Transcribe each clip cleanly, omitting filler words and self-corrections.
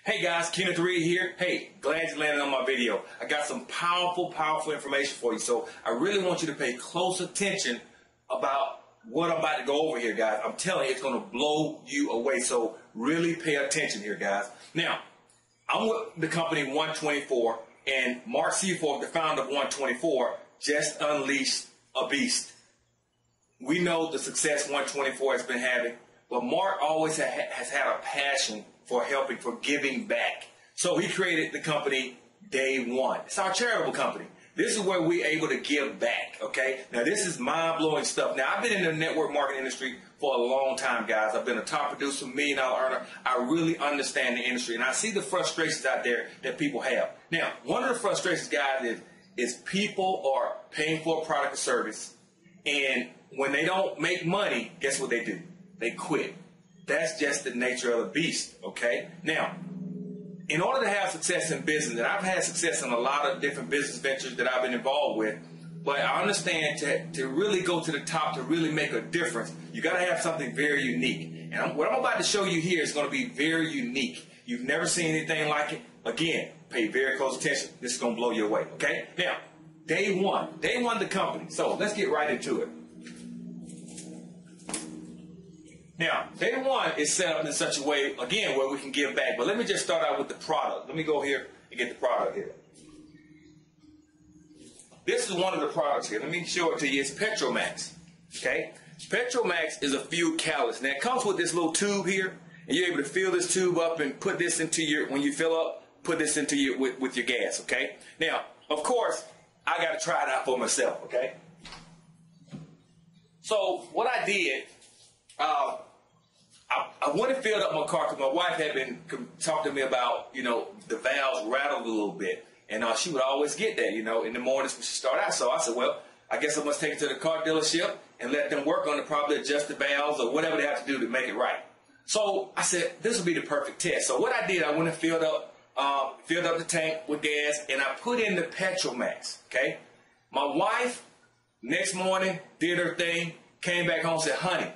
Hey guys, Kenneth Reed here. Hey, glad you landed on my video. I got some powerful information for you. So I really want you to pay close attention about what I'm about to go over here, guys. I'm telling you, it's going to blow you away. So really pay attention here, guys. Now, I'm with the company 124, and Mark Seaforth, the founder of 124, just unleashed a beast. We know the success 124 has been having, but Mark always has had a passion for helping, for giving back. So he created the company Day One. It's our charitable company. This is where we're able to give back, okay? Now, this is mind-blowing stuff. Now, I've been in the network marketing industry for a long time, guys. I've been a top producer, $1 million earner. I really understand the industry, and I see the frustrations out there that people have. Now, one of the frustrations, guys, is people are paying for a product or service, and when they don't make money, guess what they do? They quit. That's just the nature of the beast, okay? Now, in order to have success in business, and I've had success in a lot of different business ventures that I've been involved with, but I understand to really go to the top, to really make a difference, you got to have something very unique. And what I'm about to show you here is going to be very unique. You've never seen anything like it. Again, pay very close attention. This is going to blow you away, okay? Now, Day One the company. So let's get right into it. Now, Day One is set up in such a way, again, where we can give back. But let me just start out with the product. Let me go here and get the product here. This is one of the products here. Let me show it to you. It's Petromax. Okay? Petromax is a fuel catalyst. Now, it comes with this little tube here, and you're able to fill this tube up and put this into your, when you fill up, put this into your, with your gas, okay? Now, of course, I got to try it out for myself, okay? So, what I did, I went and filled up my car because my wife had been talking to me about, you know, the valves rattled a little bit. And she would always get that, you know, in the mornings when she started out. So I said, well, I guess I must take it to the car dealership and let them work on it, probably adjust the valves or whatever they have to do to make it right. So I said, this will be the perfect test. So what I did, I went and filled up the tank with gas, and I put in the Petromax, okay? My wife, next morning, did her thing, came back home and said, honey,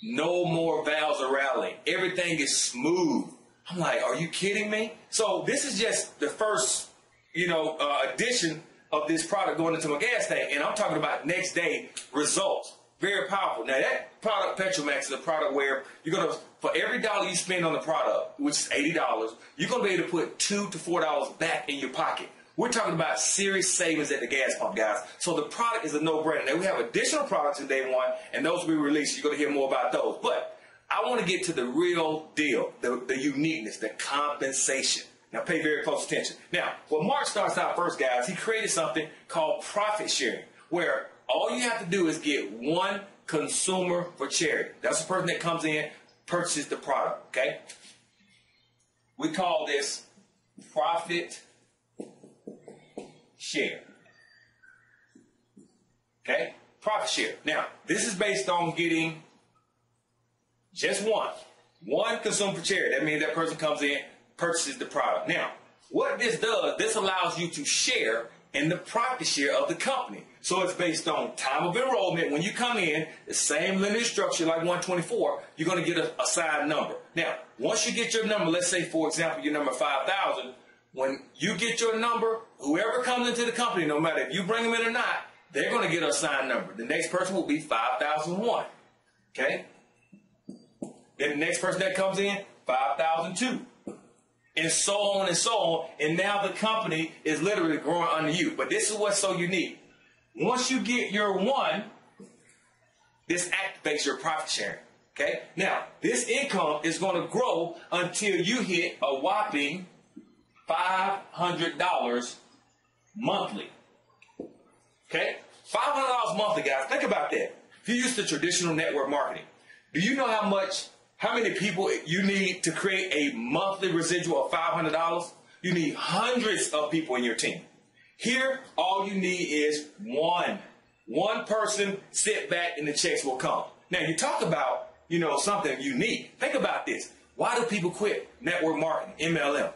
no more valves are rattling. Everything is smooth. I'm like, are you kidding me? So this is just the first, you know, addition of this product going into my gas tank. And I'm talking about next day results. Very powerful. Now that product, Petromax, is a product where you're going to, for every dollar you spend on the product, which is $80, you're going to be able to put $2 to $4 back in your pocket. We're talking about serious savings at the gas pump, guys. So the product is a no-brainer. Now, we have additional products in Day One, and those will be released. You're going to hear more about those. But I want to get to the real deal, the uniqueness, the compensation. Now, pay very close attention. Now, when Mark starts out first, guys, he created something called profit sharing, where all you have to do is get one consumer for charity. That's the person that comes in, purchases the product, okay? We call this profit share. Okay? Profit share. Now, this is based on getting just one consumer for charity. That means that person comes in, purchases the product. Now, what this does, this allows you to share in the profit share of the company. So it's based on time of enrollment. When you come in, the same linear structure like 124, you're going to get an assigned number. Now, once you get your number, let's say, for example, your number 5,000, when you get your number, whoever comes into the company, no matter if you bring them in or not, they're going to get an assigned number. The next person will be 5,001. Okay? Then the next person that comes in, 5,002. And so on and so on. And now the company is literally growing under you. But this is what's so unique. Once you get your one, this activates your profit sharing. Okay? Now, this income is going to grow until you hit a whopping $500 monthly. Okay? $500 monthly, guys. Think about that. If you use the traditional network marketing, do you know how many people you need to create a monthly residual of $500? You need hundreds of people in your team. Here, all you need is one. One person, sit back, and the checks will come. Now, you talk about, you know, something unique. Think about this. Why do people quit network marketing, MLM?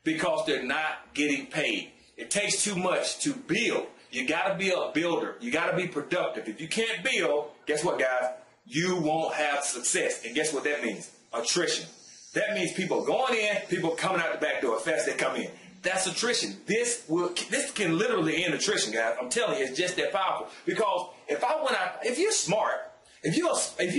Because they're not getting paid. It takes too much to build. You got to be a builder. You got to be productive. If you can't build, guess what, guys? You won't have success. And guess what that means? Attrition. That means people going in, people coming out the back door as fast as they come in. That's attrition. This can literally end attrition, guys. I'm telling you, it's just that powerful. Because if you're smart, if you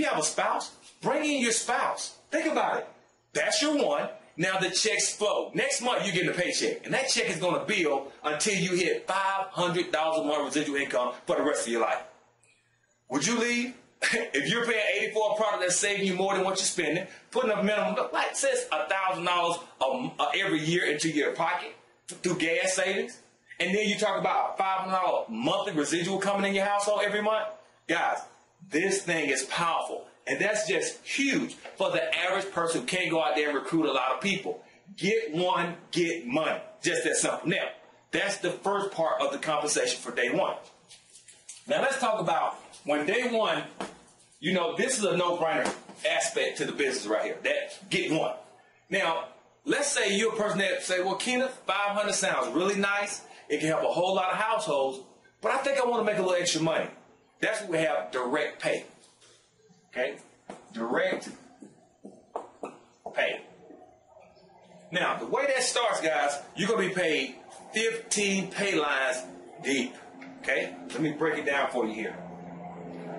have a spouse, bring in your spouse. Think about it. That's your one. Now the checks flow. Next month you're getting a paycheck, and that check is going to build until you hit $500 a month residual income for the rest of your life. Would you leave? If you're paying 80 for a product that's saving you more than what you're spending, putting a minimum, like says $1,000 every year into your pocket through gas savings, and then you talk about a $500 monthly residual coming in your household every month, guys, this thing is powerful. And that's just huge for the average person who can't go out there and recruit a lot of people. Get one, get money. Just that simple. Now, that's the first part of the compensation for day one. Now, let's talk about when day one, you know, this is a no-brainer aspect to the business right here. That get one. Now, let's say you're a person that say, well, Kenneth, 500 sounds really nice. It can help a whole lot of households, but I think I want to make a little extra money. That's what we have direct pay. Okay? Direct pay. Now, the way that starts, guys, you're going to be paid 15 pay lines deep. Okay? Let me break it down for you here.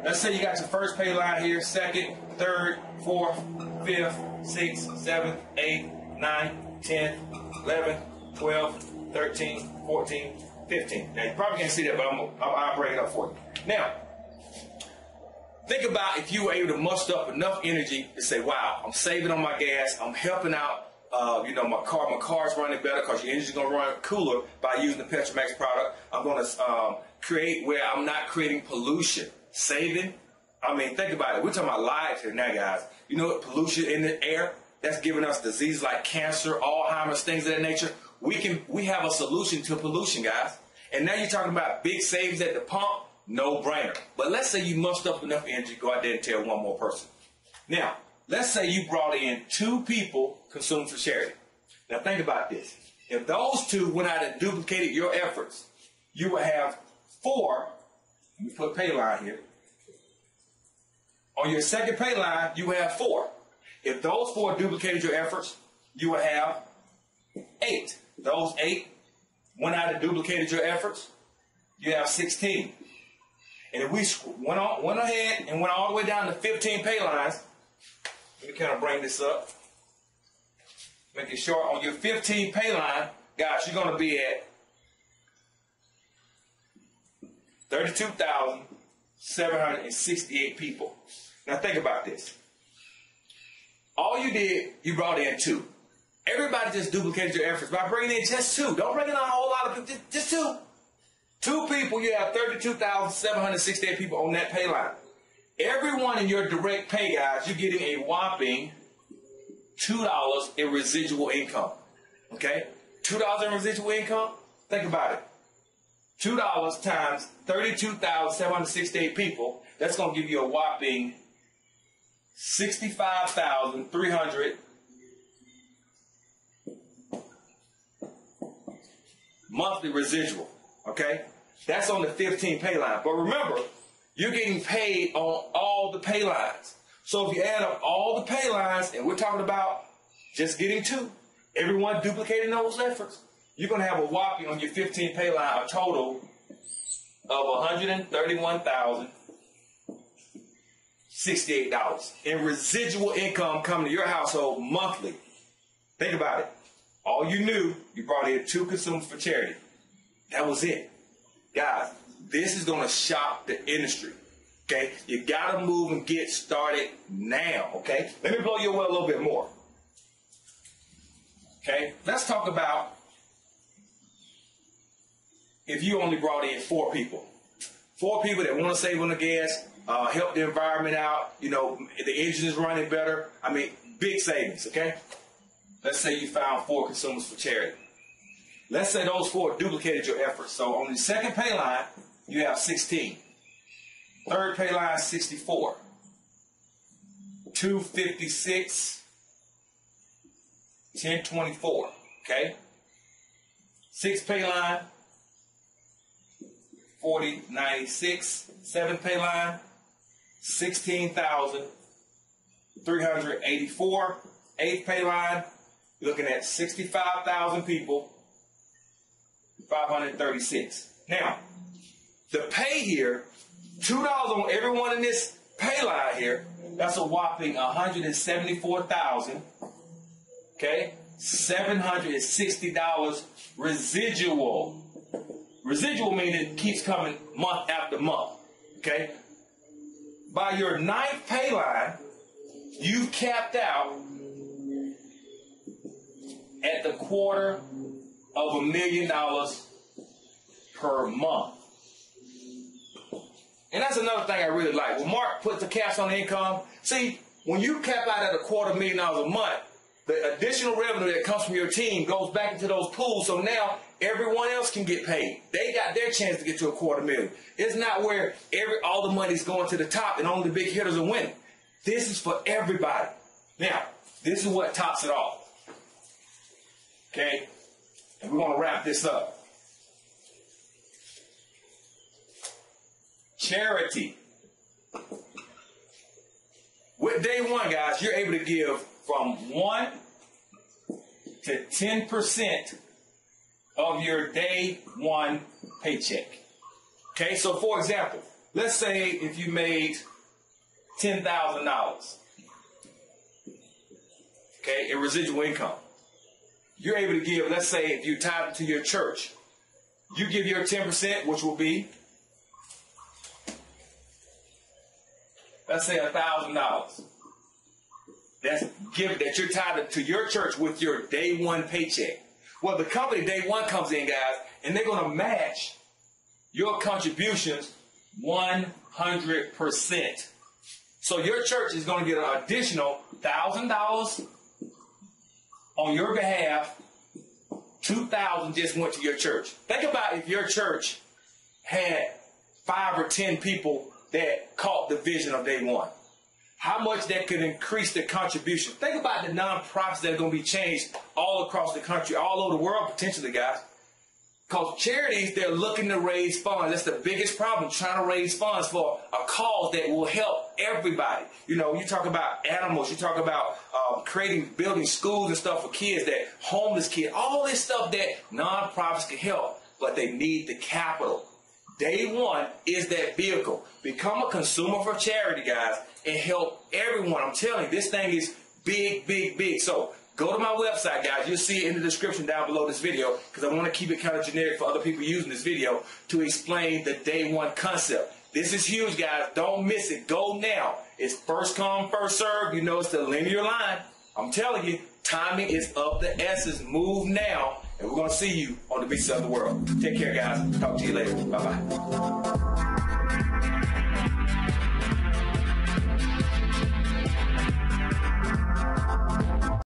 Let's say you got your first pay line here, second, third, fourth, fifth, sixth, seventh, eighth, 9, 10, 11, 12, 13, 14, 15. Now, you probably can't see that, but I'll break it up for you. Now, think about if you were able to muster up enough energy to say, wow, I'm saving on my gas, I'm helping out, my car's running better because your engine's going to run cooler by using the Petromax product. I'm going to create where I'm not creating pollution. Saving, I mean, think about it. We're talking about lives here now, guys. You know what pollution in the air, that's giving us diseases like cancer, Alzheimer's, things of that nature. We have a solution to pollution, guys. And now you're talking about big savings at the pump, no brainer. But let's say you muster up enough energy, go out there and tell one more person. Now, let's say you brought in 2 people consumed for charity. Now think about this. If those 2 went out and duplicated your efforts, you would have 4. Let me put pay line here. On your second pay line, you have 4. If those 4 duplicated your efforts, you would have 8. Those 8 went out and duplicated your efforts, you have 16. And if we went ahead and went all the way down to 15 pay lines, let me kind of bring this up. Make it short. On your 15 pay line, guys, you're going to be at 32,768 people. Now think about this. All you did, you brought in 2. Everybody just duplicated your efforts by bringing in just 2. Don't bring in a whole lot of people, just 2. 2 people, you have 32,768 people on that pay line. Everyone in your direct pay, guys, you're getting a whopping $2 in residual income. Okay? $2 in residual income? Think about it. $2 times 32,768 people, that's going to give you a whopping 65,300 monthly residual. Okay? That's on the 15 pay line. But remember, you're getting paid on all the pay lines. So if you add up all the pay lines, and we're talking about just getting 2, everyone duplicating those efforts, you're going to have a whopping on your 15 pay line, a total of $131,068 in residual income coming to your household monthly. Think about it. All you knew, you brought in 2 consumers for charity. That was it. Guys, this is going to shock the industry. Okay? You got to move and get started now. Okay? Let me blow your way a little bit more. Okay? Let's talk about if you only brought in 4 people. 4 people that want to save on the gas, help the environment out, the engine is running better. I mean, big savings, okay? Let's say you found 4 consumers for charity. Let's say those 4 duplicated your efforts. So on the second pay line, you have 16. Third pay line, 64. 256. 1024. Okay? 6th pay line, 4096. 7th pay line, 16,384. eighth pay line, you're looking at 65,000 people, 536. Now, the pay here, $2 on everyone in this pay line here, that's a whopping 174,000. Okay, $760 residual. Residual means it keeps coming month after month. Okay, by your ninth pay line, you've capped out at the $250,000 per month. And that's another thing I really like. When Mark puts the caps on the income, see, when you cap out at $250,000 a month, the additional revenue that comes from your team goes back into those pools, so now everyone else can get paid. They got their chance to get to $250,000. It's not where all the money's going to the top and only the big hitters are winning. This is for everybody. Now, this is what tops it all. Okay? And we're going to wrap this up. Charity. With day one, guys, you're able to give from 1 to 10% of your day one paycheck. Okay, so for example, let's say if you made $10,000, okay, in residual income, you're able to give, let's say if you tie it to your church, you give your 10%, which will be, let's say $1,000. That's given that you're tied to your church with your day one paycheck. Well, the company day one comes in, guys, and they're going to match your contributions 100%. So your church is going to get an additional $1,000 on your behalf. $2,000 just went to your church. Think about if your church had 5 or 10 people that caught the vision of day one. How much that could increase the contribution. Think about the nonprofits that are going to be changed all across the country, all over the world potentially, guys. Because charities, they're looking to raise funds. That's the biggest problem, trying to raise funds for a cause that will help everybody. You know, you talk about animals, you talk about building schools and stuff for kids, that homeless kids, all this stuff that nonprofits can help, but they need the capital. Day one is that vehicle. Become a consumer for charity, guys, and help everyone. I'm telling you, this thing is big, big, big. So go to my website, guys. You'll see it in the description down below this video, because I want to keep it kind of generic for other people using this video to explain the day one concept. This is huge, guys. Don't miss it. Go now. It's first come, first serve. You know it's the linear line. I'm telling you, timing is of the essence. Move now, and we're going to see you on the beaches of the world. Take care, guys. Talk to you later. Bye-bye.